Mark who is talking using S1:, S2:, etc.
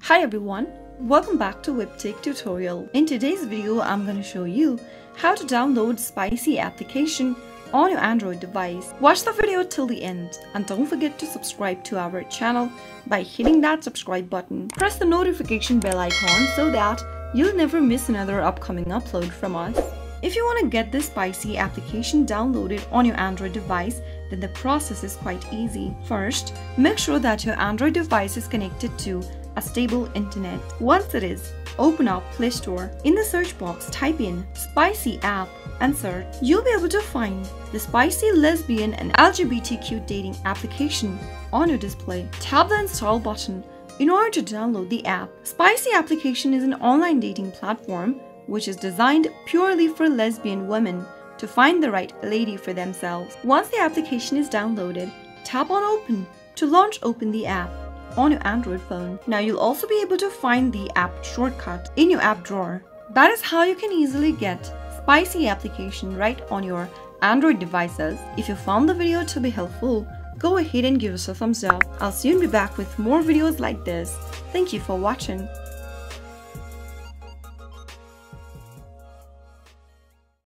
S1: Hi everyone, welcome back to Webtech Tutorial. In today's video, I'm going to show you how to download Spicy application on your Android device. Watch the video till the end and don't forget to subscribe to our channel by hitting that subscribe button. Press the notification bell icon so that you'll never miss another upcoming upload from us. If you want to get this Spicy application downloaded on your Android device, then the process is quite easy. First, make sure that your Android device is connected to a stable internet. Once it is, open up Play Store. In the search box, type in Spicy app and search. You'll be able to find the Spicy lesbian and LGBTQ dating application on your display. Tap the install button in order to download the app. Spicy application is an online dating platform which is designed purely for lesbian women to find the right lady for themselves. Once the application is downloaded, tap on Open to open the app on your Android phone. Now you'll also be able to find the app shortcut in your app drawer. That is how you can easily get Spicy application right on your Android devices. If you found the video to be helpful, go ahead and give us a thumbs up. I'll soon be back with more videos like this. Thank you for watching.